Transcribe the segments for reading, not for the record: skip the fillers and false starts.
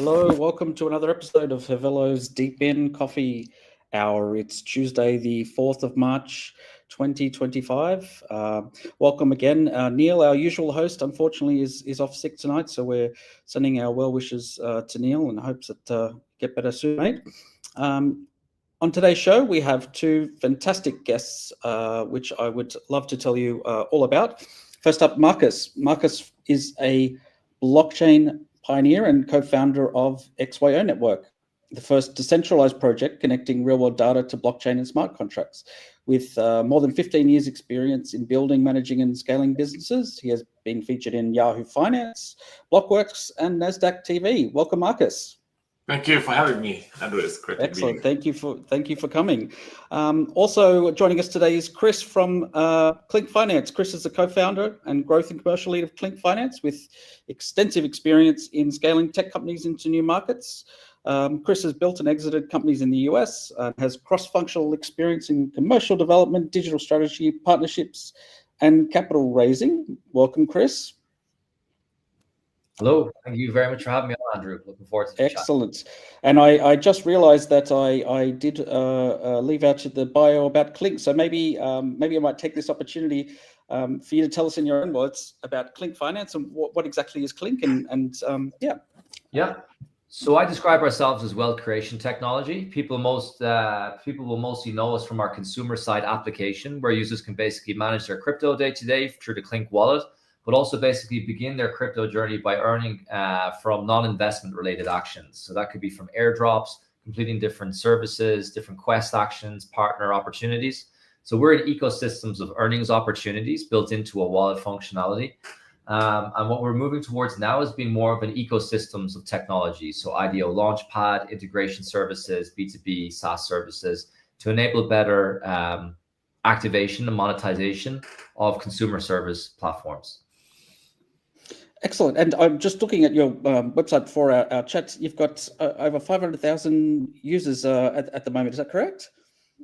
Hello, welcome to another episode of Havelo's DePIN Coffee Hour. It's Tuesday, the 4th of March, 2025. Welcome again. Neil, our usual host, unfortunately is off sick tonight, so we're sending our well wishes to Neil and hopes that get better soon, mate. On today's show, we have two fantastic guests, which I would love to tell you all about. First up, Marcus. Marcus is a blockchain pioneer and co-founder of XYO Network, the first decentralized project connecting real-world data to blockchain and smart contracts. With more than 15 years experience in building, managing, and scaling businesses, he has been featured in Yahoo Finance, Blockworks, and NASDAQ TV. Welcome, Marcus. Thank you for having me, Andrew. It's great to be here. Excellent. Thank you for coming. Also joining us today is Chris from Clink Finance. Chris is the co-founder and growth and commercial lead of Clink Finance with extensive experience in scaling tech companies into new markets. Chris has built and exited companies in the US, has cross-functional experience in commercial development, digital strategy, partnerships, and capital raising. Welcome, Chris. Hello, thank you very much for having me on, Andrew. Looking forward to the Excellent. Chat. And I just realized that I did leave out the bio about Clink. So maybe I might take this opportunity for you to tell us in your own words about Clink Finance and what exactly is Clink yeah. Yeah. So I describe ourselves as wealth creation technology. People will mostly know us from our consumer side application, where users can basically manage their crypto day to day through the Clink wallet, but also basically begin their crypto journey by earning from non-investment related actions. So that could be from airdrops, completing different services, different quest actions, partner opportunities. So we're in ecosystems of earnings opportunities built into a wallet functionality. And what we're moving towards now is being more of an ecosystems of technology. So IDO Launchpad, integration services, B2B, SaaS services to enable better activation and monetization of consumer service platforms. Excellent. And I'm just looking at your website before our chat. You've got over 500,000 users at the moment. Is that correct?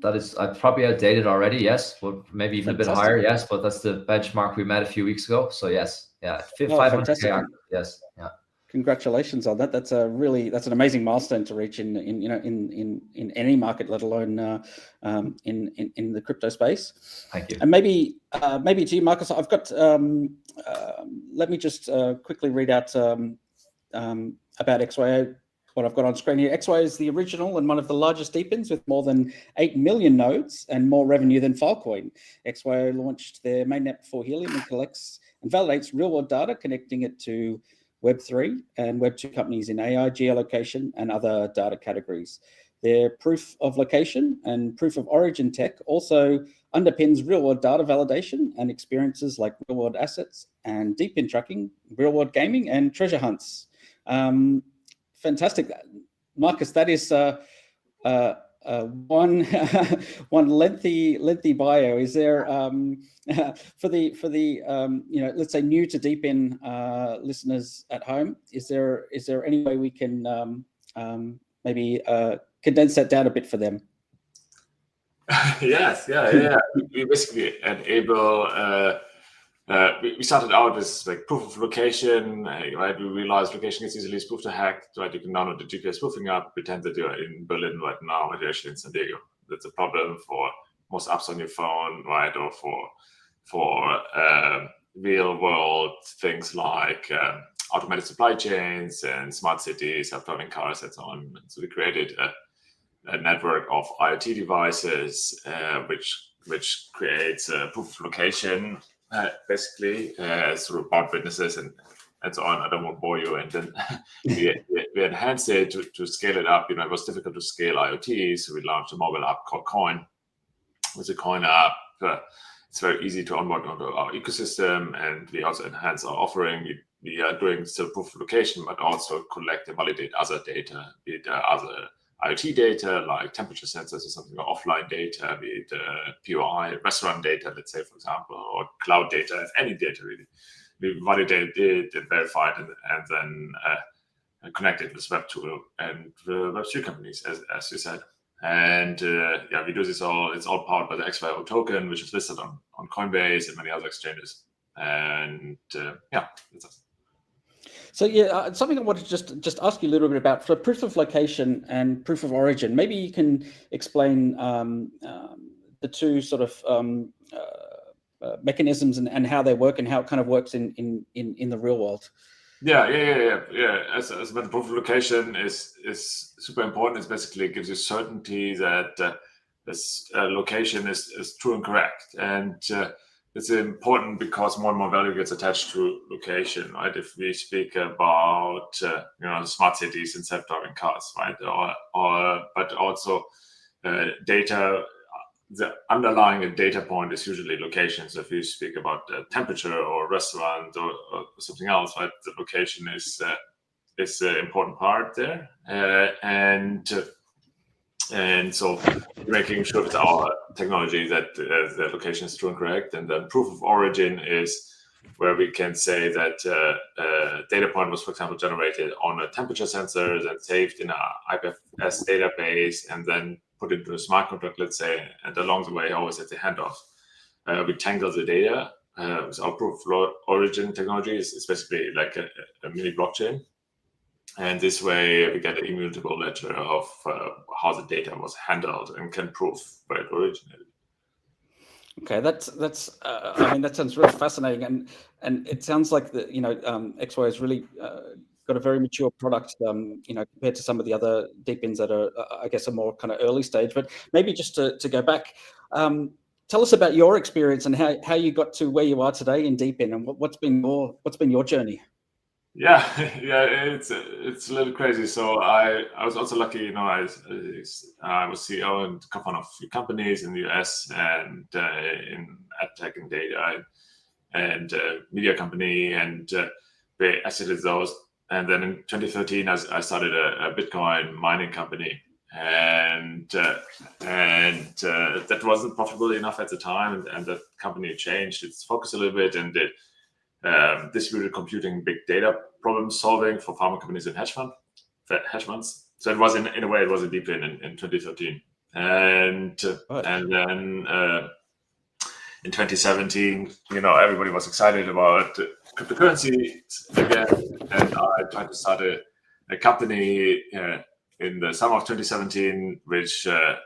That is probably outdated already, yes. But maybe even Fantastic. A bit higher, yes. But that's the benchmark we met a few weeks ago. So yes, yeah, 500,000. Yes, yeah. Congratulations on that. That's an amazing milestone to reach in any market, let alone in the crypto space. Thank you. And maybe to you, Marcus, I've got. Let me just quickly read out about XYO. What I've got on screen here. XYO is the original and one of the largest DePINs with more than 8 million nodes and more revenue than Filecoin. XYO launched their mainnet before Helium and collects and validates real-world data, connecting it to Web3 and Web2 companies in AI, geolocation, and other data categories. Their proof of location and proof of origin tech also underpins real-world data validation and experiences like real-world assets and DePIN tracking, real-world gaming, and treasure hunts. Fantastic, Marcus. That is one lengthy bio. Is there for the let's say new to DePIN listeners at home? Is there any way we can maybe condense that down a bit for them? Yes, yeah. We basically enable. We started out as like proof of location, right? We realized location is easily spoofed to hack, right? You can download the GPS spoofing app, pretend that you're in Berlin right now, but you're actually in San Diego. That's a problem for most apps on your phone, right? Or for real world things like automated supply chains and smart cities, self-driving cars, and so on. And so we created a network of IoT devices, which creates a proof of location. Basically, through about witnesses and so on. I don't want to bore you. And then we enhanced it to scale it up. It was difficult to scale IoT, so we launched a mobile app called Coin. With the Coin app, it's very easy to onboard onto our ecosystem, and we also enhance our offering. We are doing still proof of location, but also collect and validate other data, be it other IoT data like temperature sensors or something, or offline data, be it POI, restaurant data, let's say, for example, or cloud data, any data really. We validate it and verify it and then connect it with Web2 and Web3 companies, as you said. And we do this all, it's all powered by the XYO token, which is listed on Coinbase and many other exchanges. And that's us. So yeah, something I wanted to just ask you a little bit about for proof of location and proof of origin. Maybe you can explain the two sort of mechanisms and how they work and how it kind of works in the real world. Yeah. As a matter, proof of location is super important. It basically gives you certainty that this location is true and correct, and it's important because more and more value gets attached to location, right? If we speak about smart cities and self-driving cars, right, or but also data. The underlying a data point is usually location. So if you speak about temperature or restaurant or something else, right, the location is an important part there, and so making sure with our technology that the location is true and correct. And then proof of origin is where we can say that data point was, for example, generated on a temperature sensor, then saved in a IPFS database, and then put into a smart contract, let's say, and along the way, always at the handoff, we tangle the data. So our proof of origin technology is basically like a mini blockchain. And this way, we get an immutable ledger of how the data was handled and can prove where it originated. Okay, that's I mean, that sounds really fascinating, and it sounds like that XY has really got a very mature product, compared to some of the other DePINs that are, I guess, a more kind of early stage. But maybe just to go back, tell us about your experience and how you got to where you are today in DePIN, and what's been your journey. Yeah, it's a little crazy. So I was also lucky, I was CEO and co-founder of a few companies in the US and in ad tech and data and media company, and we exited those. And then in 2013, I started a Bitcoin mining company, and that wasn't profitable enough at the time, and that company changed its focus a little bit and did distributed computing, big data problem solving for pharma companies and hedge funds. So it was in a way, it was a DePIN in 2013, and then in 2017, everybody was excited about cryptocurrency again, and I tried to start a company in the summer of 2017, which I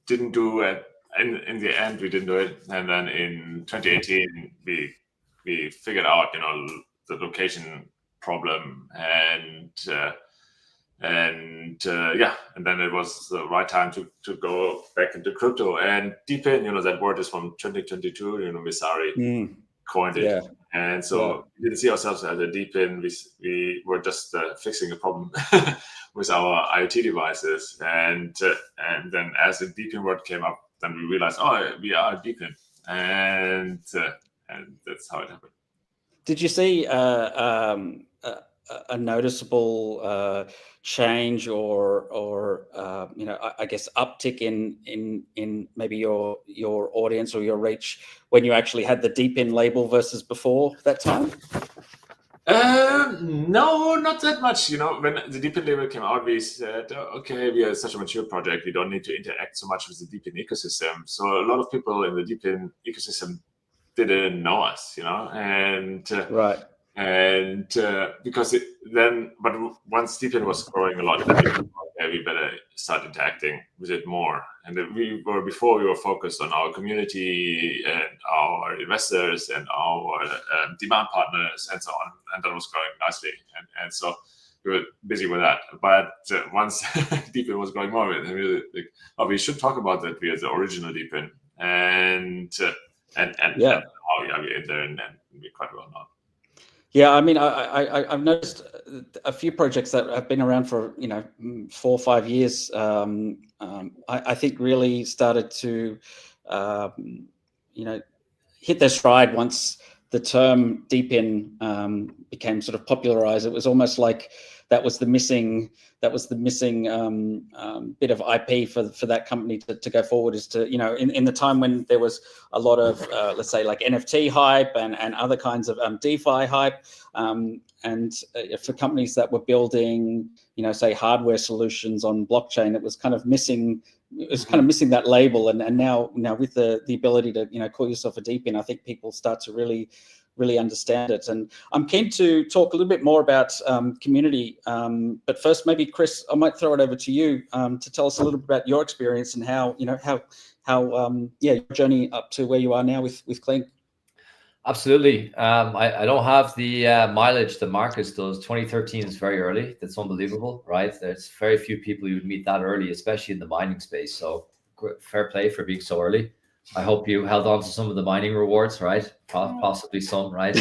didn't do it. In the end, we didn't do it, and then in 2018, we figured out, the location problem, and then it was the right time to go back into crypto. And DePIN, that word is from 2022. Misari coined it, Yeah. and so we didn't see ourselves as a DePIN. We were just fixing a problem with our IoT devices, and then as the DePIN word came up, then we realized, we are DePIN, and that's how it happened. Did you see a noticeable change or I guess uptick in maybe your audience or your reach when you actually had the DePIN label versus before that time? No, not that much. When the DePIN label came out, we said, okay, we are such a mature project. We don't need to interact so much with the DePIN ecosystem. So a lot of people in the DePIN ecosystem didn't know us, and right. And because but once DePIN was growing a lot, then we better start interacting with it more. And we were focused on our community and our investors and our demand partners and so on, and that was growing nicely. And so we were busy with that. But once DePIN was growing more, and we were like, we should talk about that. We are the original DePIN, and how we're in there, and we're quite well known. Yeah, I mean, I've noticed a few projects that have been around for 4 or 5 years. I think really started to hit their stride once the term DePIN became sort of popularized. It was almost like that was the missing bit of IP for that company to go forward, is to in the time when there was a lot of let's say like NFT hype and other kinds of DeFi hype, and for companies that were building say hardware solutions on blockchain, it was kind of missing. It was kind of missing that label, and now with the ability to call yourself a DePIN, I think people start to really really understand it. And I'm keen to talk a little bit more about community. But first, maybe Chris, I might throw it over to you to tell us a little bit about your experience and how your journey up to where you are now with Clink. Absolutely. I don't have the mileage that Marcus does. 2013 is very early. That's unbelievable, right? There's very few people you would meet that early, especially in the mining space. So fair play for being so early. I hope you held on to some of the mining rewards, right? Possibly some, right?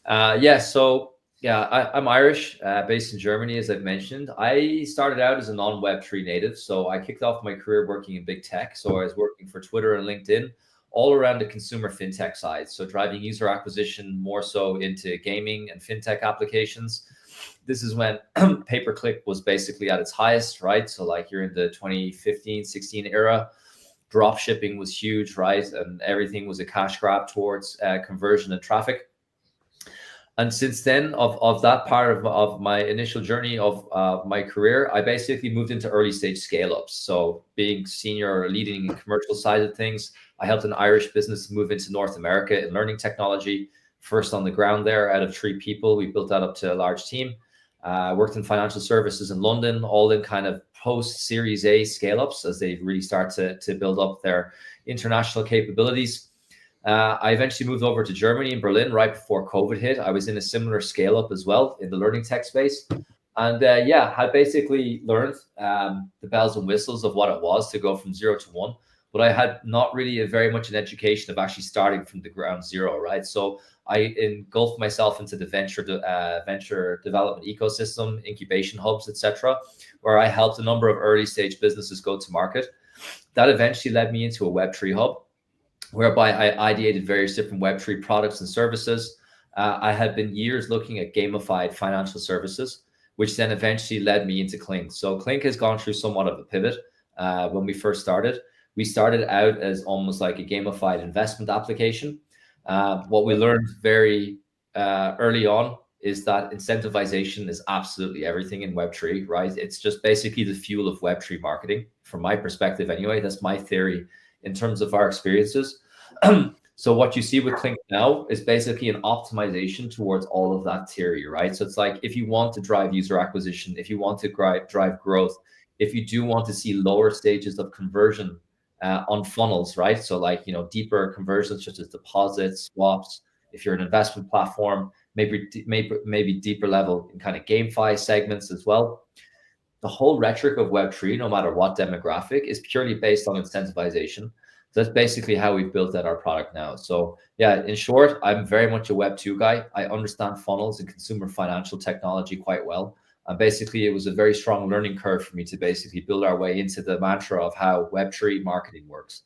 I'm Irish, based in Germany, as I've mentioned. I started out as a non-Web3 native. So I kicked off my career working in big tech. So I was working for Twitter and LinkedIn, all around the consumer fintech side. So driving user acquisition more so into gaming and fintech applications. This is when pay-per-click was basically at its highest, right? So like you're in the 2015, 16 era, drop shipping was huge, right? And everything was a cash grab towards conversion and traffic. And since then, of that part of my initial journey of my career, I basically moved into early stage scale ups. So being senior or leading in commercial side of things, I helped an Irish business move into North America in learning technology. First on the ground there, out of 3 people, we built that up to a large team. Worked in financial services in London, all in kind of post Series A scale ups as they really start to build up their international capabilities. I eventually moved over to Germany in Berlin right before COVID hit. I was in a similar scale up as well in the learning tech space. And had basically learned the bells and whistles of what it was to go from 0 to 1. But I had not really very much an education of actually starting from the ground zero, right? So I engulfed myself into the venture development ecosystem, incubation hubs, etc., where I helped a number of early stage businesses go to market. That eventually led me into a Web3 hub, whereby I ideated various different Web3 products and services. I had been years looking at gamified financial services, which then eventually led me into Clink. So Clink has gone through somewhat of a pivot. When we first started, we started out as almost like a gamified investment application. What we learned very early on is that incentivization is absolutely everything in Web3, right? It's just basically the fuel of Web3 marketing, from my perspective anyway. That's my theory in terms of our experiences. So what you see with Clink now is basically an optimization towards all of that theory, right? So it's like, if you want to drive user acquisition, if you want to drive growth, if you do want to see lower stages of conversion on funnels, right? So like, deeper conversions such as deposits, swaps. If you're an investment platform, maybe deeper level in kind of GameFi segments as well. The whole rhetoric of Web3, no matter what demographic, is purely based on incentivization. So that's basically how we've built out our product now. So yeah, in short, I'm very much a Web2 guy. I understand funnels and consumer financial technology quite well. And basically, it was a very strong learning curve for me to basically build our way into the mantra of how Web3 marketing works.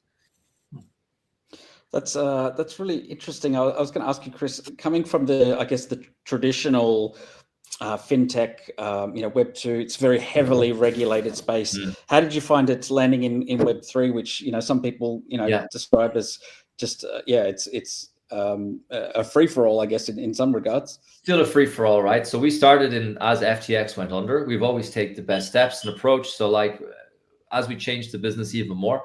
That's really interesting. I was going to ask you, Chris, coming from the traditional fintech, Web2, it's very heavily regulated space. How did you find it landing in Web3, which some people describe as just it's a free for all, I guess, in some regards. Still a free for all, right? So we started as FTX went under. We've always taken the best steps and approach. So like, as we changed the business even more,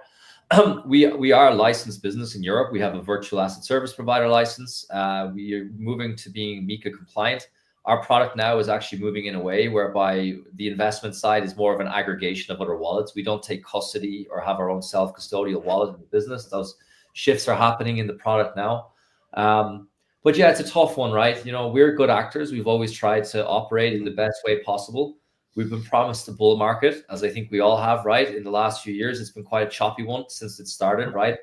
we are a licensed business in Europe. We have a virtual asset service provider license. We are moving to being MiCA compliant. Our product now is actually moving in a way whereby the investment side is more of an aggregation of other wallets. We don't take custody or have our own self-custodial wallet in the business. Those shifts are happening in the product now. But yeah, it's a tough one, right? We're good actors. We've always tried to operate in the best way possible. We've been promised a bull market, as I think we all have, right? In the last few years, it's been quite a choppy one since it started, right?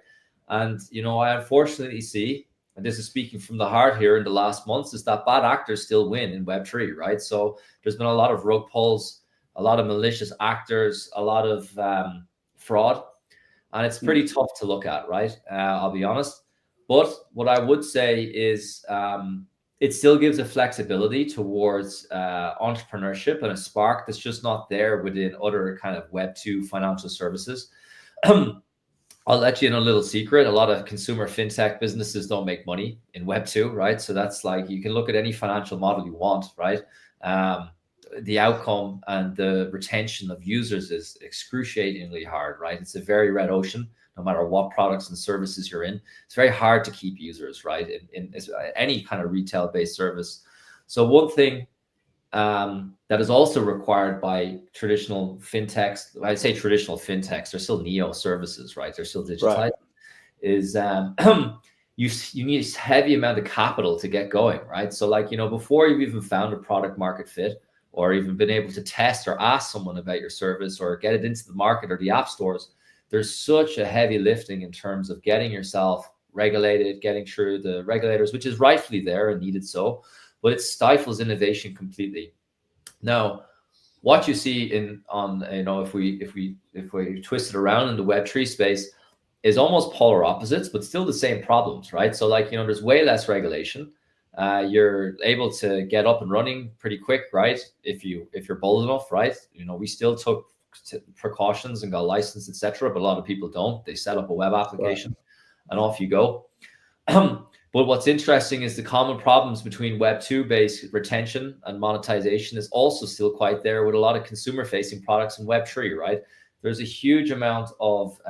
And, I unfortunately see, and this is speaking from the heart here in the last months, is that bad actors still win in Web3, right? So there's been a lot of rug pulls, a lot of malicious actors, a lot of fraud, and it's pretty tough to look at, right? I'll be honest. But what I would say is it still gives a flexibility towards entrepreneurship and a spark that's just not there within other kind of Web2 financial services. I'll let you in a little secret. A lot of consumer fintech businesses don't make money in Web2, right? So that's like, you can look at any financial model you want, right? The outcome and the retention of users is excruciatingly hard, right? It's a very red ocean, no matter what products and services you're in. It's very hard to keep users, right? In any kind of retail-based service. So one thing that is also required by traditional fintechs, I say traditional fintechs, they're still neo services, right? They're still digitized, Right. is you need a heavy amount of capital to get going, right? So like, before you've even found a product market fit, or even been able to test or ask someone about your service or get it into the market or the app stores, there's such a heavy lifting in terms of getting yourself regulated, getting through the regulators, which is rightfully there and needed so, but it stifles innovation completely. Now, what you see if we twist it around in the Web3 space, is almost polar opposites, but still the same problems, right? So like, there's way less regulation. You're able to get up and running pretty quick, right? If you're bold enough, right? We still took precautions and got licensed, etc. But a lot of people don't. They set up a web application and off you go. But what's interesting is the common problems between Web 2 based retention and monetization is also still quite there with a lot of consumer facing products in Web 3, right? There's a huge amount of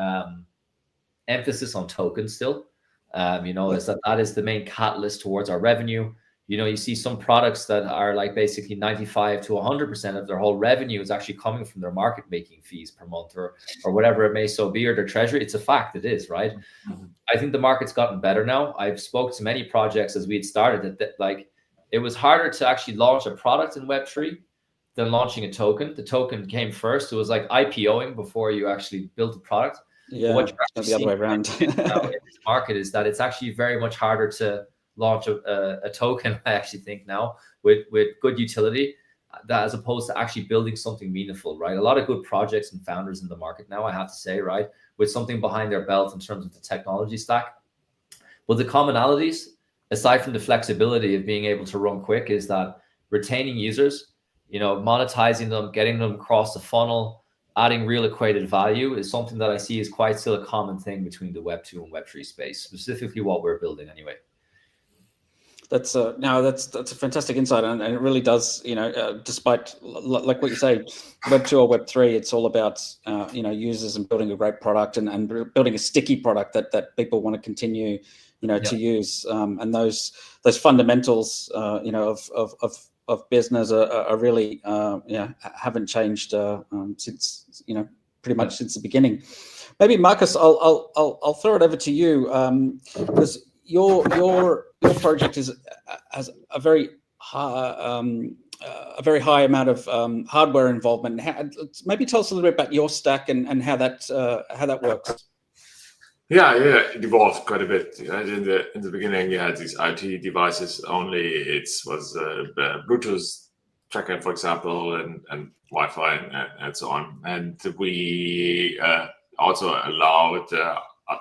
emphasis on tokens still. Is that is the main catalyst towards our revenue. You see some products that are like basically 95 to 100% of their whole revenue is actually coming from their market making fees per month or whatever it may so be, or their treasury. It's a fact, it is, right? Mm-hmm. I think the market's gotten better now. I've spoke to many projects as we had started that like it was harder to actually launch a product in Web3 than launching a token. The token came first. It was like IPOing before you actually built the product. Yeah, what you're the other way around now in this market is that it's actually very much harder to launch a token, I actually think now, with good utility, that as opposed to actually building something meaningful, right? A lot of good projects and founders in the market now, I have to say, right, with something behind their belt in terms of the technology stack. But the commonalities, aside from the flexibility of being able to run quick, is that retaining users, monetizing them, getting them across the funnel, adding real equated value is something that I see is quite still a common thing between the Web 2 and Web 3 space, specifically what we're building anyway. That's a fantastic insight, and it really does, despite like what you say, Web 2 or Web 3, it's all about users and building a great product and building a sticky product that people want to continue to use, and those fundamentals of business are really haven't changed since pretty much since the beginning. Maybe Marcus, I'll throw it over to you because your project has a very high amount of hardware involvement. Maybe tell us a little bit about your stack and how that works. Yeah, it evolved quite a bit. Right? In the beginning, you had these IoT devices only. It was Bluetooth tracker, for example, and Wi-Fi and so on. And we also allowed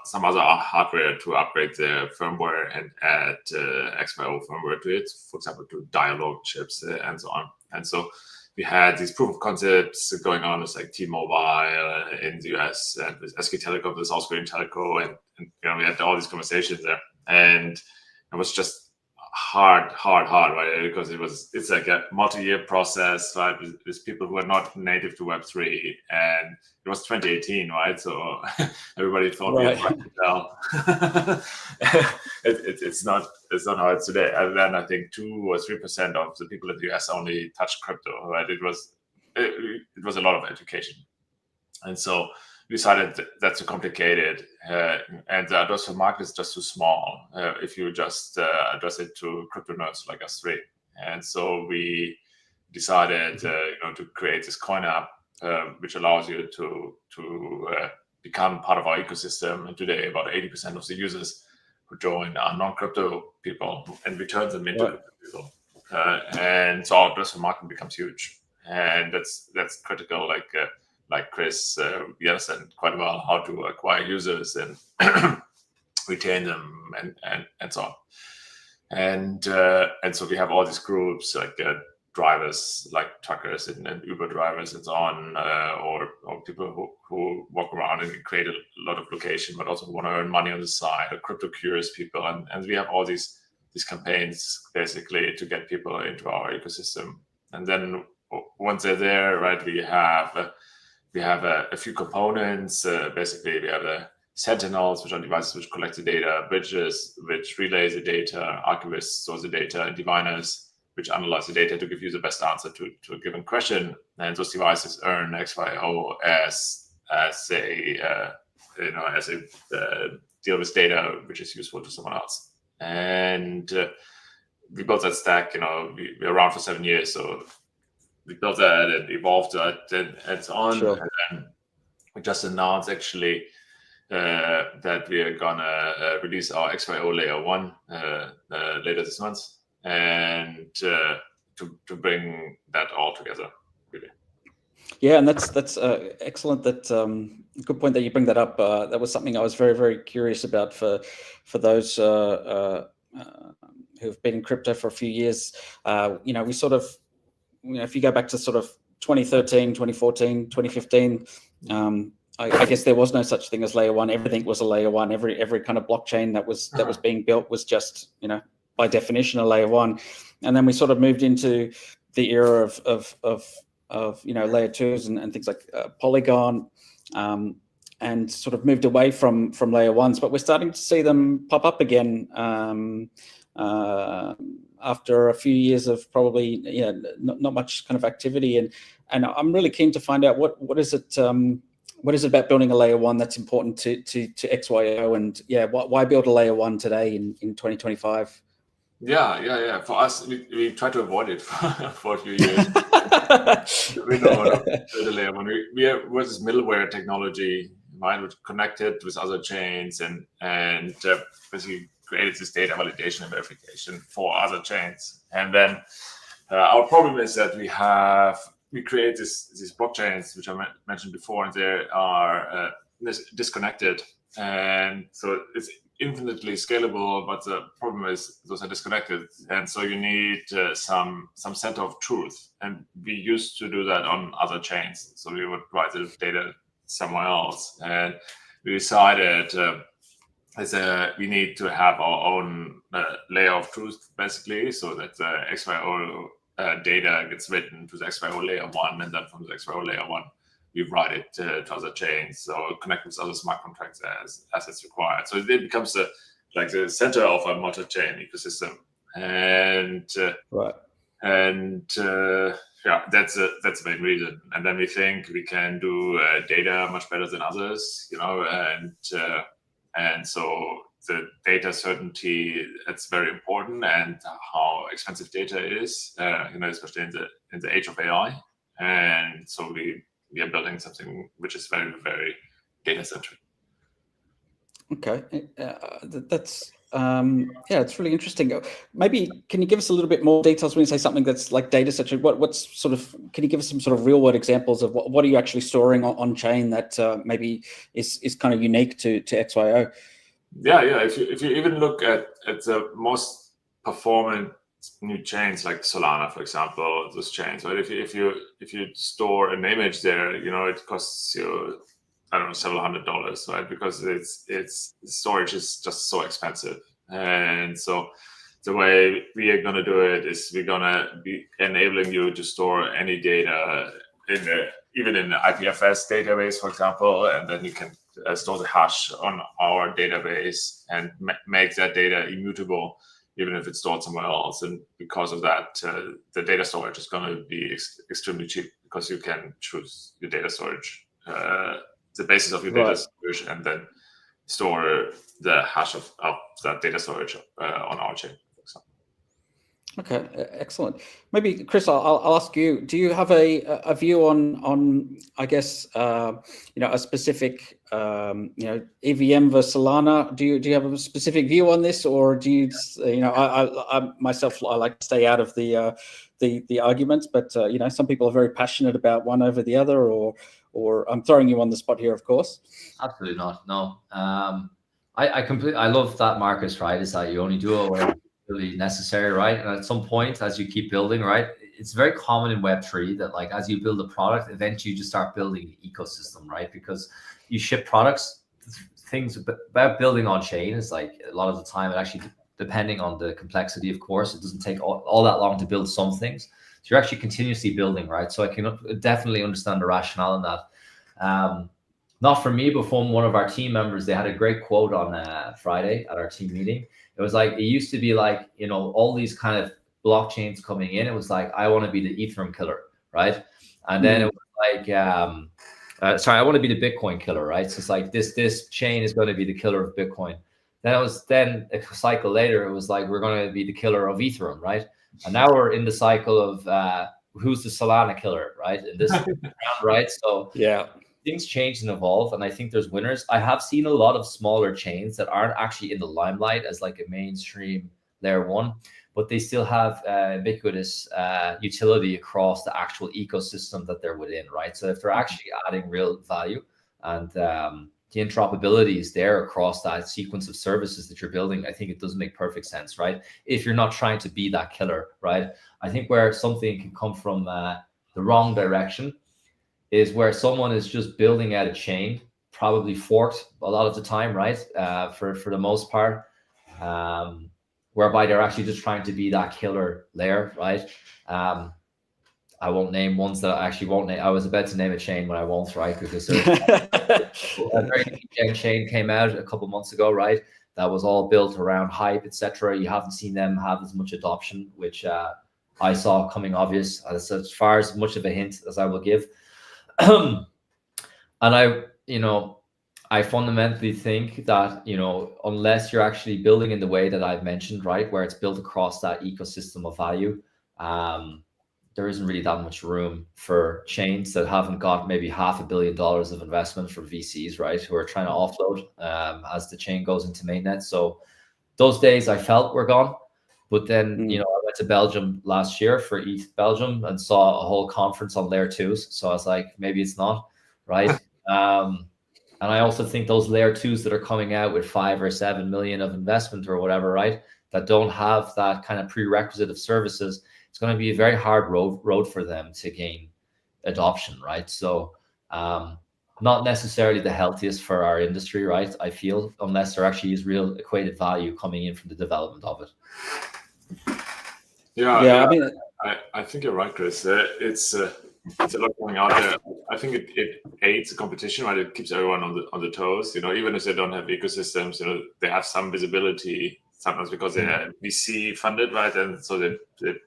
some other hardware to upgrade the firmware and add XYO firmware to it, for example, to dialogue chips and so on. And so we had these proof of concepts going on with like T-Mobile in the US and with SK Telecom, with South Korean Telco, and we had all these conversations there, and it was just hard, right? Because it's like a multi-year process, right? With people who are not native to Web3, and it was 2018, right? So everybody thought we had to tell. It's not how it's today. And then I think 2 or 3% of the people in the US only touch crypto, right? It was a lot of education, and so we decided that's too complicated, and the addressable market is just too small if you just address it to crypto nerds like us three. And so we decided to create this coin app, which allows you to become part of our ecosystem. And today, about 80% of the users who join are non-crypto people, and we turn them into crypto people. And so our addressable market becomes huge, and that's critical. Like Chris, we understand quite well how to acquire users and retain them and so on. And so we have all these groups like drivers, like truckers and Uber drivers and so on, or people who walk around and create a lot of location, but also want to earn money on the side, or crypto curious people. And we have all these campaigns basically to get people into our ecosystem. And then once they're there, right, we have a few components. Basically, we have a sentinels, which are devices which collect the data, bridges, which relay the data, archivists store the data, and diviners, which analyze the data to give you the best answer to a given question. And those devices earn XYO as a deal with data which is useful to someone else. And we built that stack. We're around for 7 years, so we built that and evolved that and so on. Sure. And then we just announced actually that we are gonna release our XYO layer 1 later this month, and to bring that all together, really. Yeah, and that's excellent. That good point that you bring that up. That was something I was very, very curious about for those who've been in crypto for a few years. We sort of, if you go back to sort of 2013, 2014, 2015, I guess there was no such thing as layer 1. Everything was a layer 1. Every kind of blockchain that was being built was just, by definition, a layer 1. And then we sort of moved into the era of layer 2s and things like Polygon, and sort of moved away from layer 1s. But we're starting to see them pop up again after a few years of probably not much kind of activity. And I'm really keen to find out what is it about building a layer 1 that's important to XYO, and why build a layer 1 today in 2025? Yeah. For us, we try to avoid it for a few years. We don't want to build a layer 1. We have this middleware technology, right, which connected with other chains and basically created this data validation and verification for other chains. And then our problem is that we create these blockchains, which I mentioned before, and they are disconnected. And so it's infinitely scalable, but the problem is those are disconnected. And so you need some center of truth. And we used to do that on other chains. So we would write the data somewhere else. And we decided we need to have our own layer of truth, basically, so that the XYO data gets written to the XYO layer 1, and then from the XYO layer 1, we write it to other chains, so connect with other smart contracts as it's required. So it becomes the center of a multi-chain ecosystem, and right. And that's the main reason. And then we think we can do data much better than others, and so the data certainty, that's very important, and how expensive data is, especially in the age of AI. And so we are building something which is very, very data centric. Okay, that's it's really interesting. Maybe can you give us a little bit more details when you say something that's like data centric? What's sort of, can you give us some sort of real world examples of what are you actually storing on chain that maybe is kind of unique to XYO? Yeah. If you even look at the most performant new chains like Solana, for example, those chains, right? If you store an image there, it costs you, I don't know, several $100s, right? Because its storage is just so expensive. And so the way we are going to do it is we're going to be enabling you to store any data even in the IPFS database, for example, and then you can store the hash on our database and make that data immutable, even if it's stored somewhere else. And because of that, the data storage is going to be extremely cheap, because you can choose your data storage, the basis of your data storage, and then store the hash of that data storage on our chain, for example. Okay, excellent. Maybe Chris, I'll ask you. Do you have a view on I guess a specific EVM versus Solana? Do you have a specific view on this, or do you I myself, I like to stay out of the arguments, but some people are very passionate about one over the other, or I'm throwing you on the spot here, of course. Absolutely not. No. I love that, Marcus, right? Is that you only do it when really necessary, right? And at some point, as you keep building, right, it's very common in Web3 that as you build a product, eventually you just start building an ecosystem, right? Because you ship products, things about building on chain is a lot of the time, it actually, depending on the complexity, of course, it doesn't take all that long to build some things. So you're actually continuously building, right? So I can definitely understand the rationale in that. not from me, but from one of our team members. They had a great quote on Friday at our team meeting. It was like, it used to be like, you know, all these kind of blockchains coming in. It was like, I want to be the Ethereum killer, right? And then it was like, sorry, I want to be the Bitcoin killer, right? So it's like this chain is going to be the killer of Bitcoin. Then a cycle later, it was like, we're going to be the killer of Ethereum, right? And now we're in the cycle of who's the Solana killer, right? In this round, right? So yeah, things change and evolve, and I think there's winners. I have seen a lot of smaller chains that aren't actually in the limelight as like a mainstream layer one, but they still have ubiquitous utility across the actual ecosystem that they're within, right? So if they're actually adding real value and the interoperability is there across that sequence of services that you're building, I think it does make perfect sense, right? If you're not trying to be that killer, right? I think where something can come from the wrong direction is where someone is just building out a chain, probably forked a lot of the time, right? For the most part, whereby they're actually just trying to be that killer layer, right? I won't name ones that I actually won't name. I was about to name a chain, but I won't, right? Because a very new chain came out a couple months ago, right? That was all built around hype, etc. You haven't seen them have as much adoption, which I saw coming obvious. As far as much of a hint as I will give. And I fundamentally think that, unless you're actually building in the way that I've mentioned, right, where it's built across that ecosystem of value, there isn't really that much room for chains that haven't got maybe $500 million of investment from VCs, right, who are trying to offload as the chain goes into mainnet. So those days I felt were gone. But then, I went to Belgium last year for ETH Belgium and saw a whole conference on layer twos. So I was like, maybe it's not, right? And I also think those layer twos that are coming out with 5 or 7 million of investment or whatever, right, that don't have that kind of prerequisite of services, it's going to be a very hard road for them to gain adoption, right? So not necessarily the healthiest for our industry, right, I feel, unless there actually is real equated value coming in from the development of it. Yeah, I mean, I think you're right, Chris. It's a lot going out there. I think it aids the competition, right? It keeps everyone on the toes. Even if they don't have ecosystems, they have some visibility. Sometimes because they're VC funded, right? And so they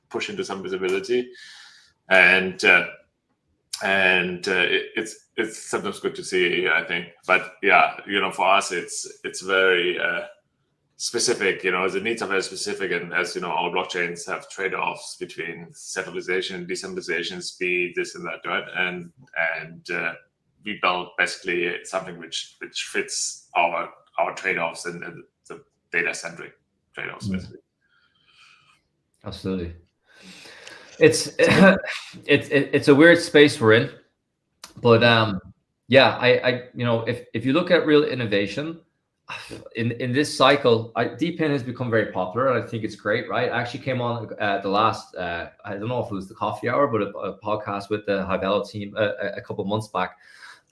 push into some visibility, and it's sometimes good to see, I think. But yeah, for us, it's very specific. The needs are very specific, and as all blockchains have trade-offs between centralization, decentralization, speed, this and that, right? And we built basically something which fits our trade-offs and the data-centric trade-offs, basically. Absolutely. It's a weird space we're in, but yeah, if you look at real innovation in this cycle, DePIN has become very popular, and I think it's great, right? I actually came on the last I don't know if it was the Coffee Hour, but a podcast with the Havelo team a couple months back,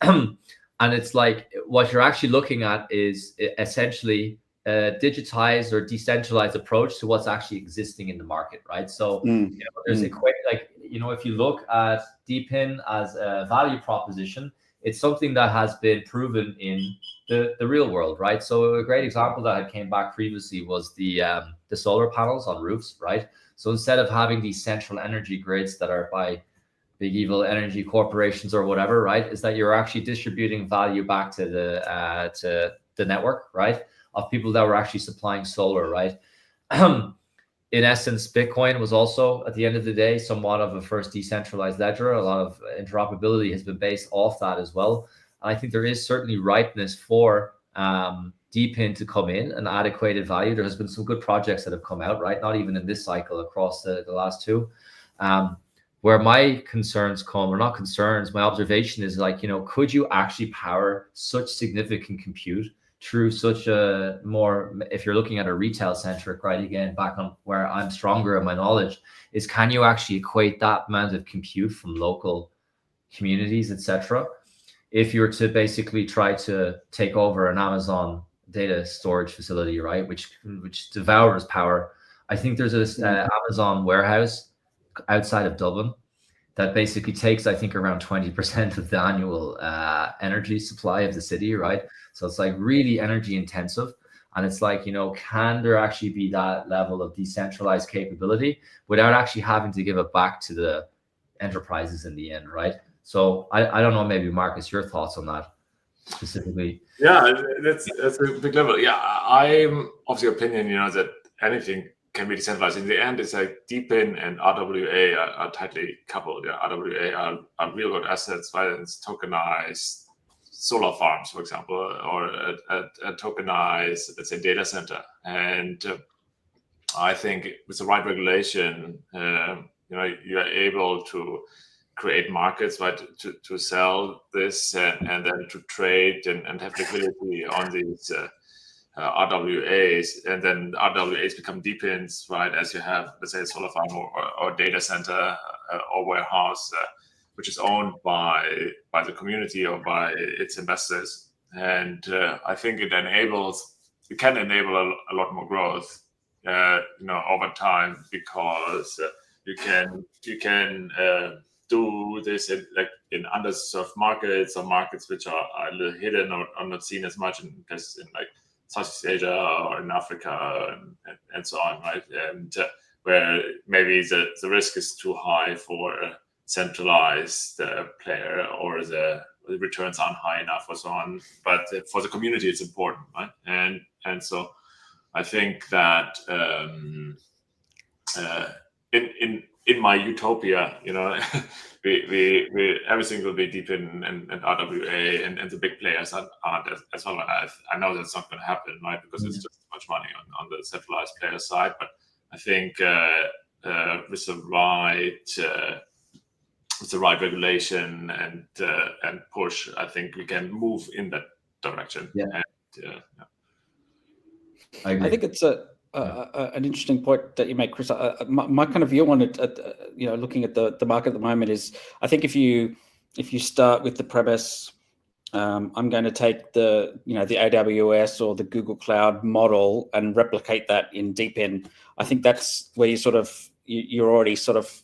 and it's like what you're actually looking at is essentially a digitized or decentralized approach to what's actually existing in the market, right? So there's if you look at DePIN as a value proposition, it's something that has been proven in the real world, right? So a great example that had came back previously was the solar panels on roofs, right? So instead of having these central energy grids that are by big evil energy corporations or whatever, right, is that you're actually distributing value back to the network, right, of people that were actually supplying solar, right? In essence, Bitcoin was also, at the end of the day, somewhat of a first decentralized ledger. A lot of interoperability has been based off that as well. And I think there is certainly ripeness for DePIN to come in and add equated value. There has been some good projects that have come out, right? Not even in this cycle, across the last two. Where my concerns come, or not concerns, my observation is like, could you actually power such significant compute through such a more, if you're looking at a retail centric, right, again, back on where I'm stronger in my knowledge, is can you actually equate that amount of compute from local communities, etc., if you're to basically try to take over an Amazon data storage facility, right, which devours power. I think there's this Amazon warehouse outside of Dublin that basically takes, I think, around 20% of the annual energy supply of the city, right? So it's like really energy intensive. And it's like, can there actually be that level of decentralized capability without actually having to give it back to the enterprises in the end, right? So I don't know, maybe Marcus, your thoughts on that specifically? Yeah, that's a big level. Yeah, I'm of the opinion, that anything can be decentralized. In the end, it's like DePIN and RWA are tightly coupled. Yeah, RWA are real world assets, right? And it's tokenized solar farms, for example, or a tokenized, let's say, data center. And I think with the right regulation, you are able to create markets, right, to sell this and then to trade and have liquidity on these RWAs, and then RWAs become DePINs, right, as you have, let's say, a solar farm or data center or warehouse, which is owned by the community or by its investors. And I think it can enable a lot more growth, over time, because you can do this in underserved markets, or markets which are a little hidden or not seen as much in places in like Southeast Asia or in Africa and so on, right? And where maybe the risk is too high for a centralized player, or the returns aren't high enough, or so on. But for the community, it's important, right? And so I think that in my utopia, we everything will be DePIN and RWA, and the big players aren't as well. I know that's not going to happen, right? Because it's just too much money on the centralized player side. But I think with the right regulation and push, I think we can move in that direction. Yeah. And, I think it's an interesting point that you make, Chris. My kind of view on it, looking at the market at the moment, is I think if you start with the premise, I'm going to take the AWS or the Google Cloud model and replicate that in DePIN. I think that's where you're already sort of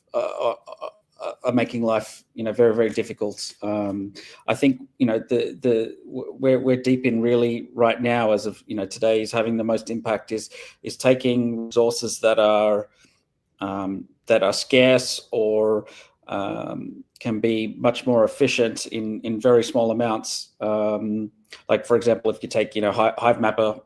are making life very, very difficult. I think where DePIN really right now, as of today, is having the most impact is taking resources that are scarce or can be much more efficient in very small amounts. Like, for example, if you take Hive Mapper,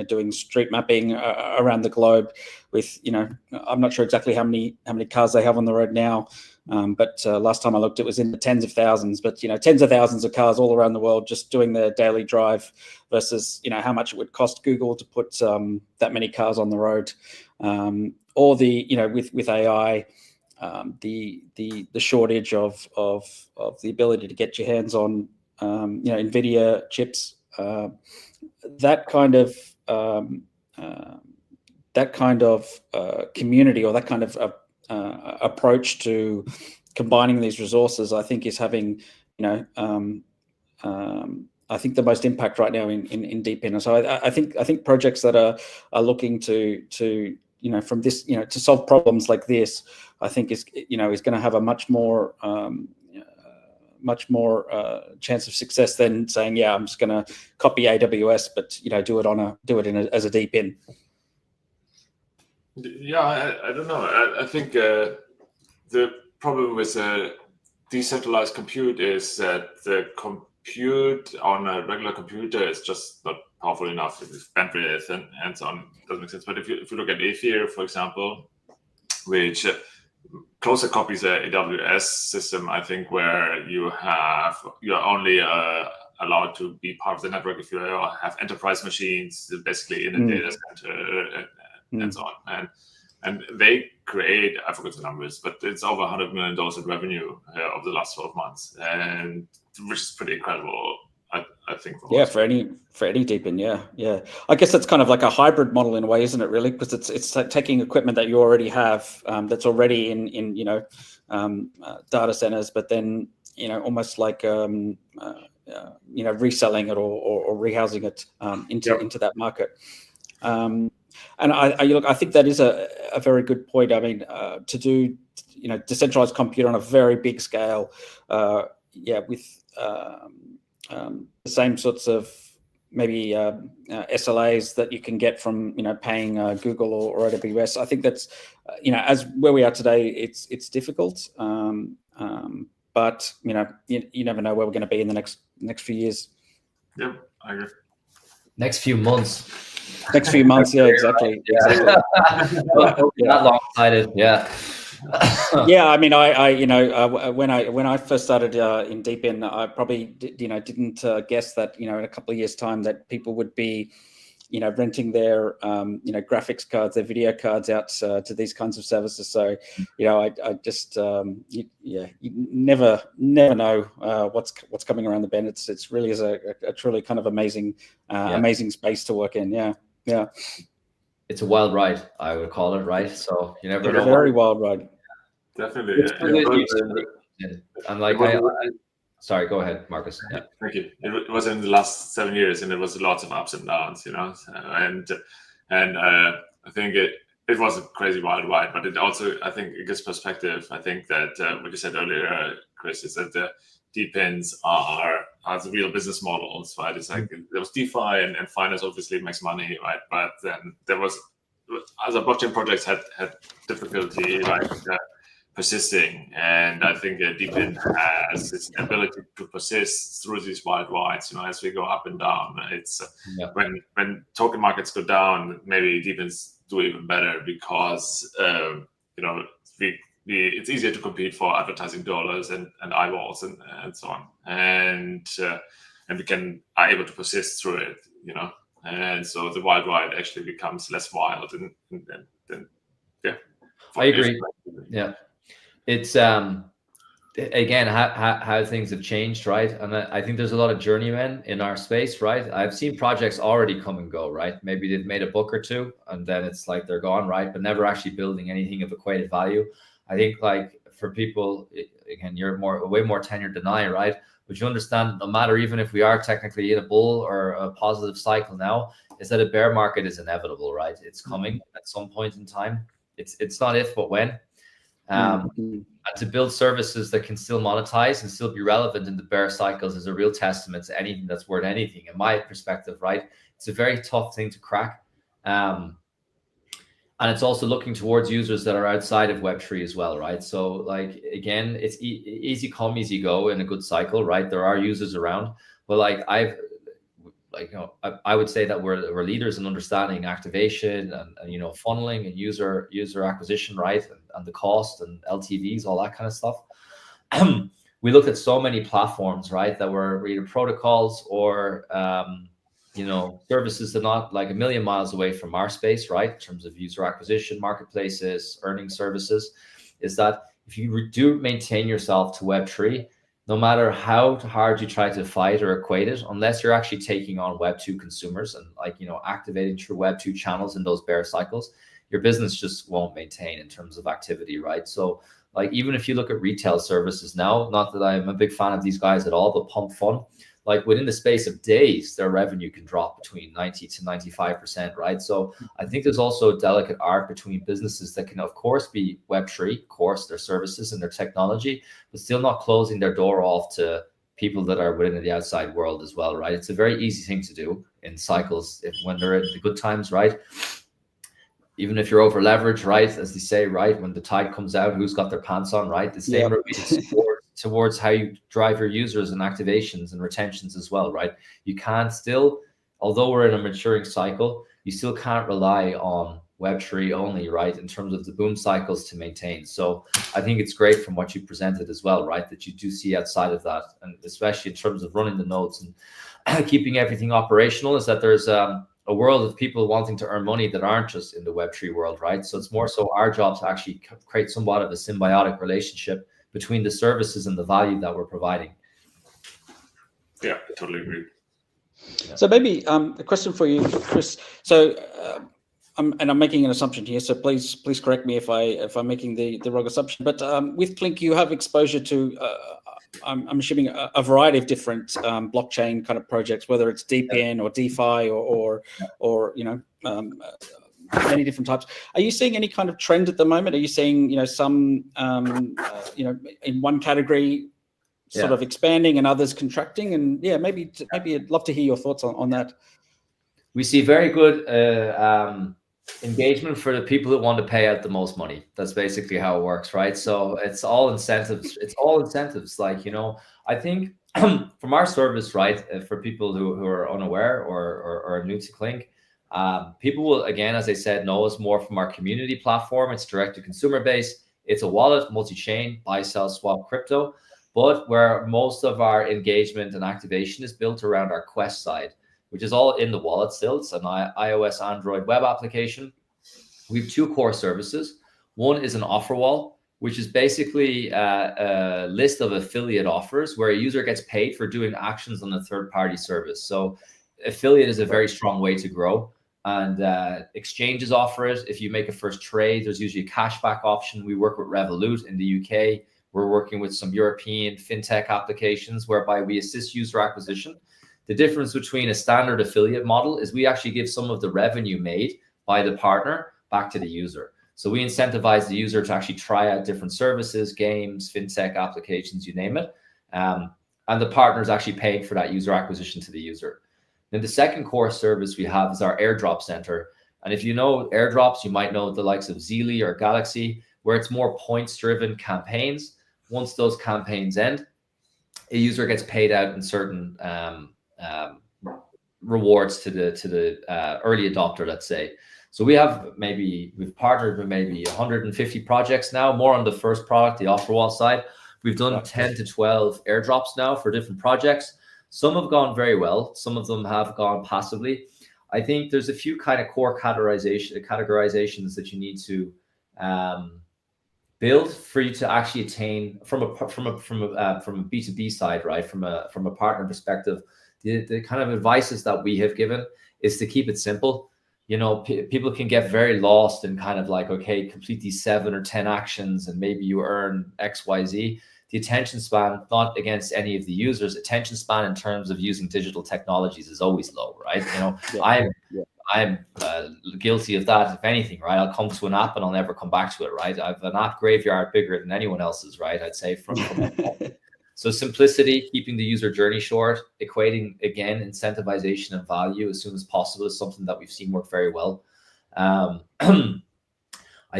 doing street mapping around the globe with I'm not sure exactly how many cars they have on the road now, but last time I looked, it was in the tens of thousands. But tens of thousands of cars all around the world just doing their daily drive, versus how much it would cost Google to put that many cars on the road, or with AI. The shortage of the ability to get your hands on NVIDIA chips, that kind of community, or that kind of approach to combining these resources, I think is having I think the most impact right now in DePIN. So I think projects that are looking to from this to solve problems like this, I think is going to have a much more chance of success than saying, I'm just going to copy AWS, but do it as a DePIN. Yeah, I don't know. I think the problem with decentralized compute is that the compute on a regular computer is just not powerful enough with bandwidth and so on. Doesn't make sense. But if you look at Ether, for example, which closer copies the AWS system, I think, where you're only allowed to be part of the network if you have enterprise machines, basically in a data center and so on. And they create, I forget the numbers, but it's over $100 million in revenue over the last 12 months, and which is pretty incredible. I think. For any DePIN, yeah. I guess that's kind of like a hybrid model in a way, isn't it? Really, because it's taking equipment that you already have, that's already in data centers, but then almost like reselling it or rehousing it into that market. And I think that is a very good point. I mean, to do, decentralized compute on a very big scale, with the same sorts of maybe SLAs that you can get from paying Google or AWS. I think that's as where we are today, it's difficult. But you never know where we're going to be in the next few years. Yeah, I agree. Next few months. Next few months, yeah, exactly. Yeah. Exactly. That long-sighted, yeah. Yeah, I mean, when I first started in DePIN, I probably didn't guess that in a couple of years' time that people would be renting their graphics cards, their video cards out to these kinds of services. So I just you never know what's coming around the bend. It's really is a truly kind of amazing space to work in. Yeah. It's a wild ride, I would call it, right? So you never know. A very wild ride. Definitely. And sorry, go ahead, Marcus. Yeah. Thank you. It was in the last 7 years, and it was lots of ups and downs, and I think it was a crazy wild ride, but it also, I think, it gives perspective. I think that what you said earlier, Chris, is that the DePINs are the real business models, right? It's like there was DeFi and finance obviously makes money, right? But then there was other blockchain projects had difficulty, right? Persisting, and I think DePIN has its ability to persist through these wild rides. As we go up and down, it's when token markets go down, maybe DePINs do even better because it's easier to compete for advertising dollars and eyeballs and so on, and we are able to persist through it, and so the wild ride actually becomes less wild and I agree. Yeah. It's again how things have changed, right? And I think there's a lot of journeymen in our space, right? I've seen projects already come and go, right? Maybe they've made a book or two and then it's like they're gone, right? But never actually building anything of equated value. I think like for people, again, you're way more tenured than I, right? But you understand that no matter, even if we are technically in a bull or a positive cycle now, is that a bear market is inevitable, right? It's coming at some point in time. It's not if, but when. And to build services that can still monetize and still be relevant in the bear cycles is a real testament to anything that's worth anything, in my perspective, right? It's a very tough thing to crack. And it's also looking towards users that are outside of Web3 as well, right? So like, again, it's easy come, easy go in a good cycle, right? There are users around, but like I would say that we're leaders in understanding activation and funneling and user acquisition, right? And the cost and LTVs, all that kind of stuff. We looked at so many platforms, right, that were either protocols or services that are not like a million miles away from our space, right? In terms of user acquisition, marketplaces, earning services, is that if you do maintain yourself to Web3, no matter how hard you try to fight or equate it, unless you're actually taking on Web2 consumers and activating through Web2 channels in those bear cycles, your business just won't maintain in terms of activity, right? So like, even if you look at retail services now, not that I'm a big fan of these guys at all, but Pump Fun, like within the space of days, their revenue can drop between 90 to 95%, right? So I think there's also a delicate art between businesses that can, of course, be Web3, of course, their services and their technology, but still not closing their door off to people that are within the outside world as well, right? It's a very easy thing to do in cycles when they're at the good times, right? Even if you're over leveraged, right, as they say, right, when the tide comes out, who's got their pants on, right? The same towards how you drive your users and activations and retentions as well, right? You can't still, although we're in a maturing cycle, you still can't rely on Web3 only, right, in terms of the boom cycles to maintain. So I think it's great from what you presented as well, right, that you do see outside of that, and especially in terms of running the nodes and keeping everything operational, is that there's a world of people wanting to earn money that aren't just in the Web3 world, right? So it's more so our job to actually create somewhat of a symbiotic relationship between the services and the value that we're providing. Yeah, I totally agree. So maybe a question for you, Chris. So, I'm making an assumption here, so please correct me if I'm making the wrong assumption. But with Clink, you have exposure to, I'm assuming, a variety of different blockchain kind of projects, whether it's DePIN or DeFi or many different types. Are you seeing any kind of trend at the moment? Are you seeing, some, in one category sort of expanding and others contracting? And maybe I'd love to hear your thoughts on that. We see very good engagement for the people that want to pay out the most money. That's basically how it works, right? So it's all incentives. Like, I think from our service, right, for people who are unaware or are new to Clink, people will, again, as I said, know us more from our community platform. It's direct to consumer base. It's a wallet, multi-chain, buy, sell, swap crypto. But where most of our engagement and activation is built around our Quest side, which is all in the wallet still. It's an iOS, Android web application. We have two core services. One is an offer wall, which is basically a list of affiliate offers where a user gets paid for doing actions on a third-party service. So affiliate is a very strong way to grow. And exchanges offer it. If you make a first trade, there's usually a cashback option. We work with Revolut in the UK. We're working with some European fintech applications whereby we assist user acquisition. The difference between a standard affiliate model is we actually give some of the revenue made by the partner back to the user. So we incentivize the user to actually try out different services, games, fintech applications, you name it. And the partner is actually paying for that user acquisition to the user. Then the second core service we have is our airdrop center. And if you know airdrops, you might know the likes of Zeely or Galaxy, where it's more points-driven campaigns. Once those campaigns end, a user gets paid out in certain rewards to the early adopter, let's say. So we've partnered with maybe 150 projects now, more on the first product, the offer wall side. We've done 10 to 12 airdrops now for different projects. Some have gone very well. Some of them have gone passively. I think there's a few kind of core categorizations that you need to build for you to actually attain from a B2B side, right? From a partner perspective, the kind of advices that we have given is to keep it simple. People can get very lost in kind of like, okay, complete these 7 or 10 actions and maybe you earn X, Y, Z. The attention span, not against any of the users, attention span in terms of using digital technologies is always low, right? I'm guilty of that, if anything, right? I'll come to an app and I'll never come back to it, right? I have an app graveyard bigger than anyone else's, right? I'd say from So simplicity, keeping the user journey short, equating, again, incentivization and value as soon as possible is something that we've seen work very well. I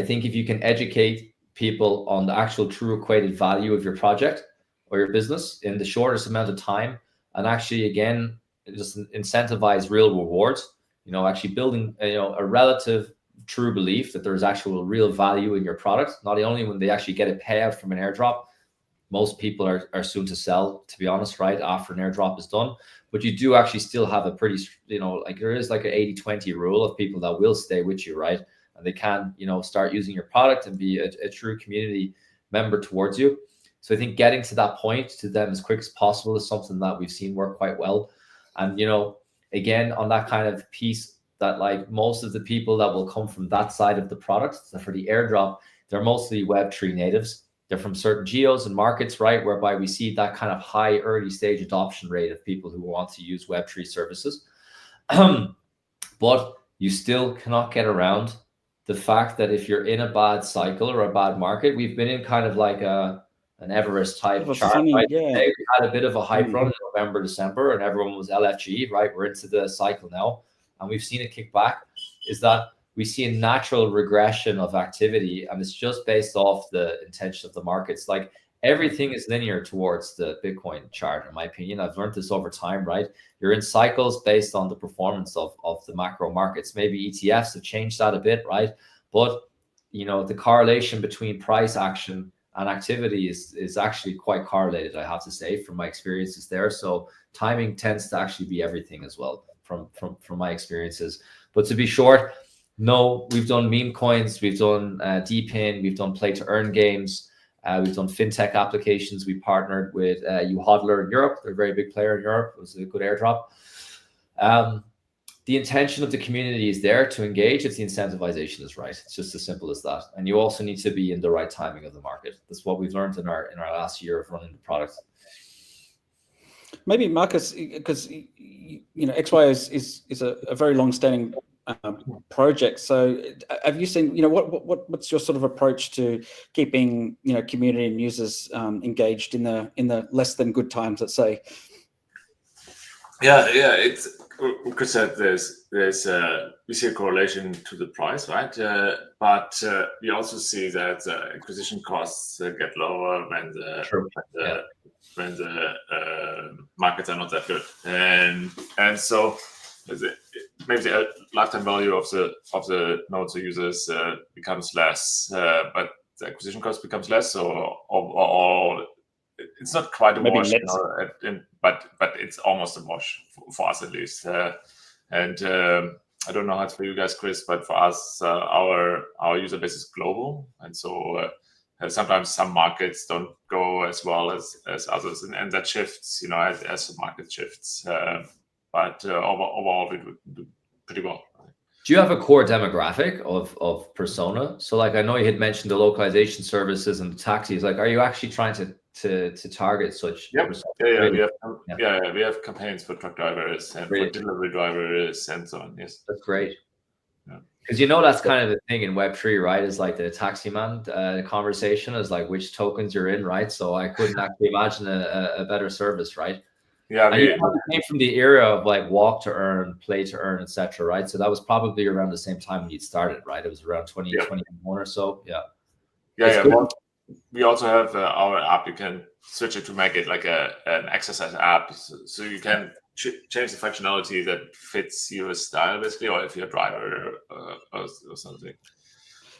think if you can educate people on the actual true equated value of your project or your business in the shortest amount of time, and actually, again, just incentivize real rewards, actually building a relative true belief that there's actual real value in your product, not only when they actually get a payout from an airdrop. Most people are soon to sell, to be honest, right, after an airdrop is done. But you do actually still have a pretty, there is like an 80-20 rule of people that will stay with you, right? And they can, start using your product and be a true community member towards you. So I think getting to that point to them as quick as possible is something that we've seen work quite well. And, again, on that kind of piece, that like most of the people that will come from that side of the product, so for the airdrop, they're mostly Web3 natives. They're from certain geos and markets, right, whereby we see that kind of high early stage adoption rate of people who want to use Web3 services. But you still cannot get around the fact that if you're in a bad cycle or a bad market, we've been in kind of like an Everest type chart, right? Yeah. We had a bit of a hype run in November, December, and everyone was LFG, right? We're into the cycle now, and we've seen it kick back. Is that we see a natural regression of activity, and it's just based off the intention of the markets. Like everything is linear towards the Bitcoin chart, in my opinion. I've learned this over time, right? You're in cycles based on the performance of the macro markets. Maybe ETFs have changed that a bit, right? But, the correlation between price action and activity is actually quite correlated, I have to say, from my experiences there. So timing tends to actually be everything as well from my experiences. But to be short, no, we've done meme coins, we've done DePIN, we've done play to earn games, we've done fintech applications. We partnered with uHodler in Europe. They're a very big player in Europe. It was a good airdrop. The intention of the community is there to engage if the incentivization is right. It's just as simple as that. And you also need to be in the right timing of the market. That's what we've learned in our last year of running the product. Maybe Marcus, because XY is a very long-standing project. So have you seen, what's your sort of approach to keeping, community and users engaged in the less than good times, let's say? Yeah, it's, Chris said we see a correlation to the price, right? But we also see that acquisition costs get lower when the markets are not that good, and so maybe the lifetime value of the nodes or users becomes less, but the acquisition cost becomes less, so or it's not quite a wash, but it's almost a wash for us at least. And I don't know how it's for you guys, Chris, but for us, our user base is global, and so sometimes some markets don't go as well as others, and that shifts, as the market shifts. But overall, we do pretty well. Do you have a core demographic of persona? So, like, I know you had mentioned the localization services and the taxis. Like, are you actually trying to target such? Yep. We have campaigns for truck drivers and for delivery drivers and so on. Yes, that's great. Yeah, because that's kind of the thing in Web3, right? Is like the taxi man conversation is like which tokens you're in, right? So I couldn't actually imagine a better service, right? Yeah, and you came from the era of like walk to earn, play to earn, etc., right? So that was probably around the same time when you started, right? It was around 2021 or so. Yeah. We also have our app. You can switch it to make it like an exercise app, so you can change the functionality that fits your style, basically, or if you're a driver or something.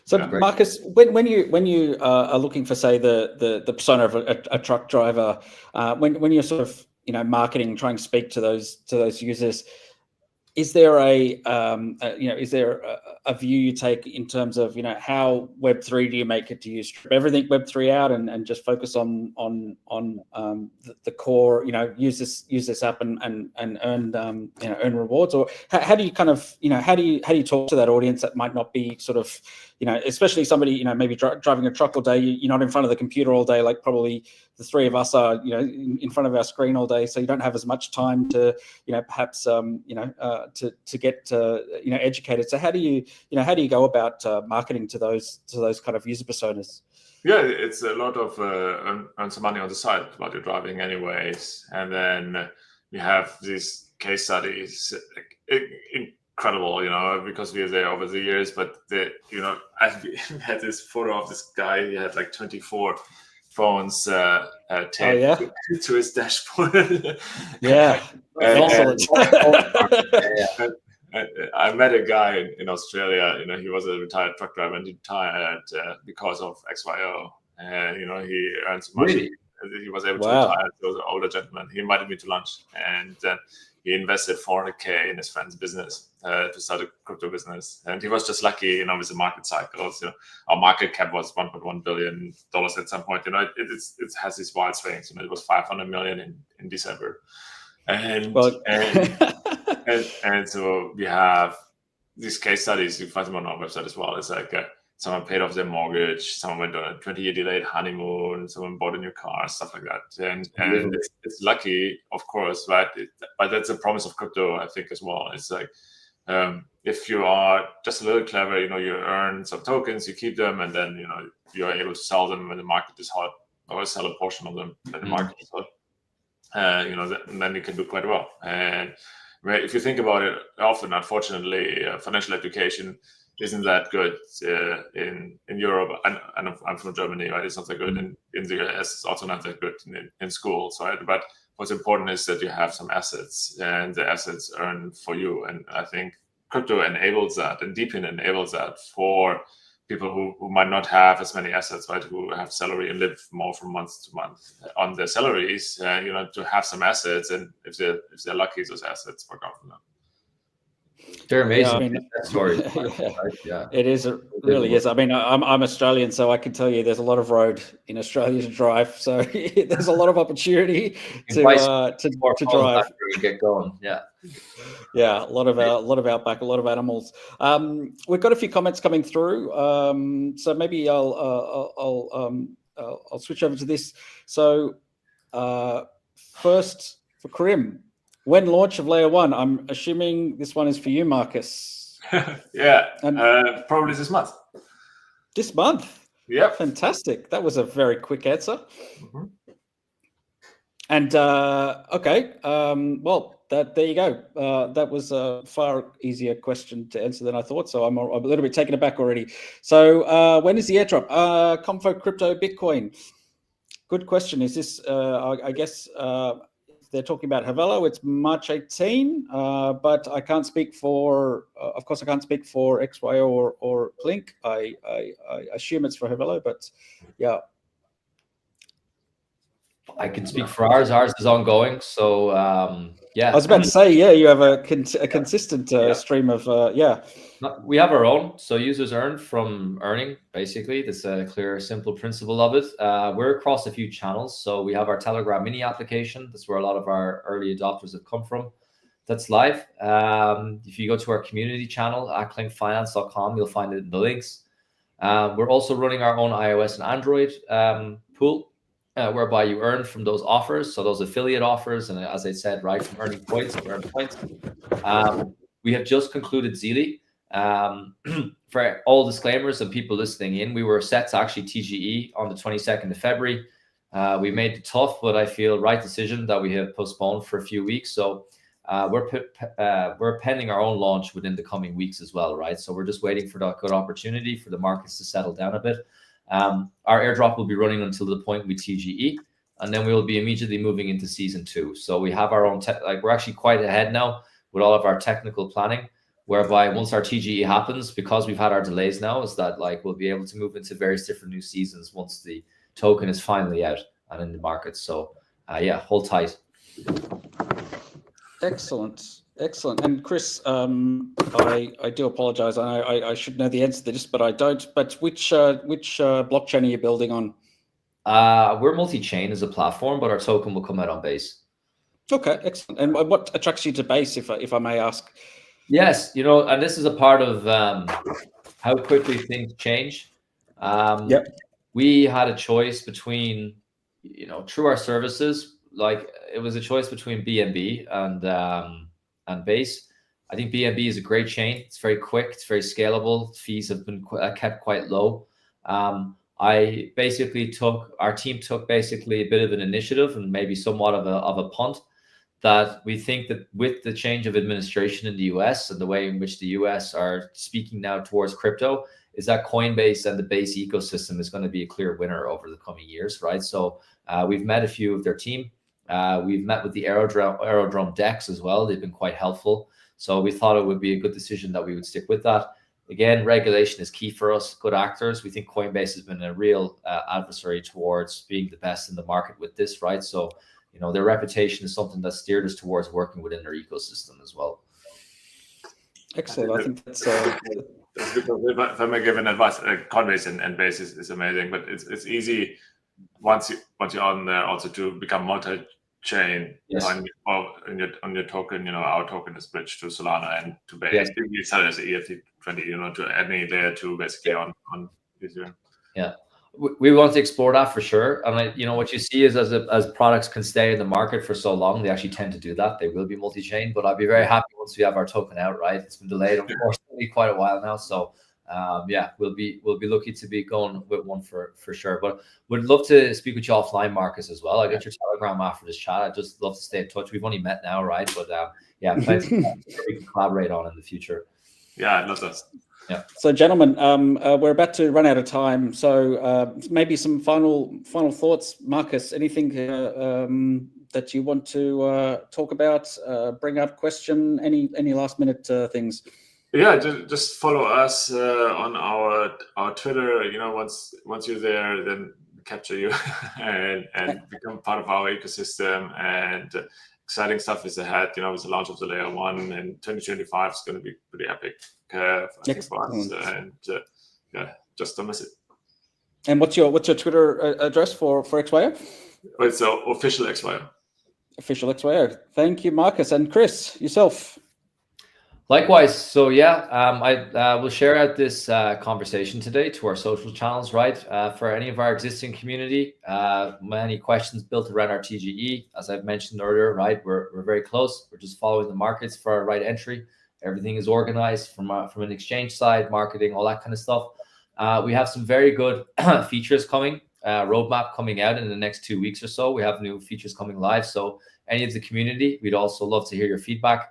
So, Marcus, when you are looking for, say, the persona of a truck driver, when you're sort of marketing, trying to speak to those users, is there a view you take in terms of how Web3 do you make it to use strip everything Web3 out and just focus on the core, use this app and earn rewards, or how do you kind of how do you talk to that audience that might not be sort of especially somebody maybe driving a truck all day, you're not in front of the computer all day, like probably the three of us are in front of our screen all day, so you don't have as much time to perhaps to get educated. So how do you go about marketing to those kind of user personas? Yeah, it's a lot of earn some money on the side while you're driving anyways, and then we have these case studies, incredible, because we were there over the years. But I had this photo of this guy. He had like 24 phones taped to his dashboard. I met a guy in Australia. He was a retired truck driver and he retired because of XYO. And he earned some money. He was able to retire. He was an older gentleman. He invited me to lunch, and then he invested $400K in his friend's business to start a crypto business. And he was just lucky, with the market cycles. Our market cap was $1.1 billion at some point. It has these wild swings. It was 500 million in December. And so we have these case studies. You find them on our website as well. It's like someone paid off their mortgage, someone went on a 20-year delayed honeymoon, someone bought a new car, stuff like that. And it's lucky, of course, right? But that's a promise of crypto, I think, as well. It's like if you are just a little clever, you earn some tokens, you keep them, and then you're able to sell them when the market is hot, or sell a portion of them when the market is hot. And then you can do quite well. And if you think about it, often, unfortunately, financial education isn't that good in Europe. And I'm from Germany, right? It's not that good in the US. It's also not that good in schools, right? But what's important is that you have some assets, and the assets earn for you. And I think crypto enables that, and DePIN enables that for people who might not have as many assets, right? Who have salary and live more from month to month on their salaries, to have some assets, and if they're lucky, those assets work out for them. They're amazing stories. It is. It really is. I mean, I'm Australian, so I can tell you there's a lot of road in Australia to drive. So there's a lot of opportunity to drive. Get going. Yeah, a lot of outback, a lot of animals. We've got a few comments coming through, so maybe I'll switch over to this. So first for Karim, when launch of Layer 1? I'm assuming this one is for you, Marcus. Yeah, probably this month. This month? Yep. Fantastic. That was a very quick answer. Mm-hmm. And okay, well, there you go. That was a far easier question to answer than I thought. So I'm a little bit taken aback already. So when is the airdrop? Confo Crypto Bitcoin. Good question. Is this? I guess they're talking about Havelo. It's March 18, but I can't speak for. Of course, I can't speak for XYO or Clink. I assume it's for Havelo, but yeah. I can speak for ours. Ours is ongoing. So yeah. I was about to say, yeah, you have a consistent stream of We have our own. So users earn from earning, basically. That's a clear, simple principle of it. We're across a few channels. So we have our Telegram mini application. That's where a lot of our early adopters have come from. That's live. If you go to our community channel at clinkfinance.com, you'll find it in the links. We're also running our own iOS and Android pool, whereby you earn from those offers. So those affiliate offers, and as I said, right, from earning points, we earn points. We have just concluded Zeely. For all disclaimers and people listening in, we were set to actually TGE on the 22nd of February. We made the tough, but I feel right decision that we have postponed for a few weeks. So we're pending our own launch within the coming weeks as well, right? So we're just waiting for that good opportunity for the markets to settle down a bit. Our airdrop will be running until the point we TGE, and then we will be immediately moving into season 2. So we have our own we're actually quite ahead now with all of our technical planning, whereby once our TGE happens, because we've had our delays now, is that we'll be able to move into various different new seasons once the token is finally out and in the market. So yeah, hold tight. Excellent. And Chris, I do apologize. I should know the answer to this, but I don't. But which blockchain are you building on? We're multi-chain as a platform, but our token will come out on Base. Okay, excellent. And what attracts you to Base, if I may ask? Yes, and this is a part of how quickly things change. Yep. We had a choice between, through our services, it was a choice between BNB and Base. I think BNB is a great chain. It's very quick. It's very scalable. Fees have been kept quite low. Our team took basically a bit of an initiative and maybe somewhat of a punt, that we think that with the change of administration in the US and the way in which the US are speaking now towards crypto, is that Coinbase and the Base ecosystem is going to be a clear winner over the coming years, right? So we've met a few of their team. We've met with the Aerodrome DEX as well. They've been quite helpful. So we thought it would be a good decision that we would stick with that. Again, regulation is key for us, good actors. We think Coinbase has been a real adversary towards being the best in the market with this, right? So their reputation is something that steered us towards working within their ecosystem as well. Excellent. I think that's if I may give an advice, Coinbase and Base is amazing, but it's easy once you're on there also to become multi-chain. Yes. On your token. Our token is bridged to Solana and to Base. Yes. You sell it as ERC20, to any layer 2 basically on Ethereum. Yeah. We want to explore that for sure. And what you see is as products can stay in the market for so long, they actually tend to do that. They will be multi-chain, but I'd be very happy once we have our token out, right? It's been delayed, of course, quite a while now. So yeah, we'll be lucky to be going with one for sure. But would love to speak with you offline, Marcus, as well. I got your Telegram after this chat. I'd just love to stay in touch. We've only met now, right? But yeah, plenty we can collaborate on in the future. Yeah, I'd love that. Yeah. So, gentlemen, we're about to run out of time. So, maybe some final thoughts, Marcus. Anything that you want to talk about? Bring up, question? Any last minute things? Yeah, just follow us on our Twitter. Once you're there, then capture you and become part of our ecosystem. And exciting stuff is ahead. With the launch of the layer 1 in 2025 is going to be pretty epic. I think for us, and yeah, just don't miss it. And what's your Twitter address for XYO? It's official XYO. Official XYO. Thank you, Marcus. And Chris, yourself. Likewise. So yeah, I will share out this conversation today to our social channels, right? For any of our existing community, many questions built around our TGE, as I've mentioned earlier, right? We're very close. We're just following the markets for our right entry. Everything is organized from an exchange side, marketing, all that kind of stuff. We have some very good features coming, roadmap coming out in the next 2 weeks or so. We have new features coming live. So any of the community, we'd also love to hear your feedback.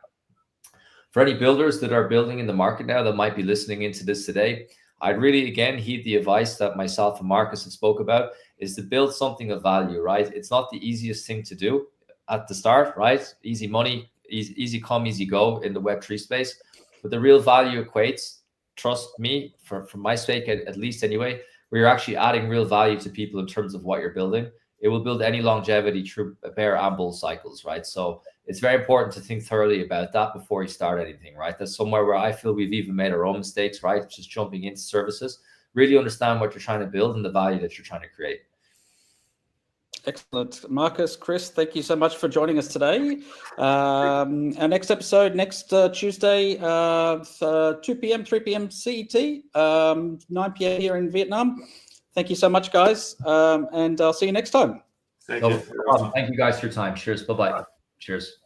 For any builders that are building in the market now that might be listening into this today, I'd really, again, heed the advice that myself and Marcus have spoke about, is to build something of value, right? It's not the easiest thing to do at the start, right? Easy money, easy come, easy go in the Web3 space. But the real value equates, trust me, for my sake at least anyway, where you're actually adding real value to people in terms of what you're building. It will build any longevity through bear and bull cycles, right? So it's very important to think thoroughly about that before you start anything, right? That's somewhere where I feel we've even made our own mistakes, right? Just jumping into services. Really understand what you're trying to build and the value that you're trying to create. Excellent. Marcus, Chris, thank you so much for joining us today. Our next episode, next Tuesday, 2 p.m., 3 p.m. CET, 9 p.m. here in Vietnam. Thank you so much, guys. And I'll see you next time. Thank you. Thank you guys for your time. Cheers. Bye-bye. Cheers.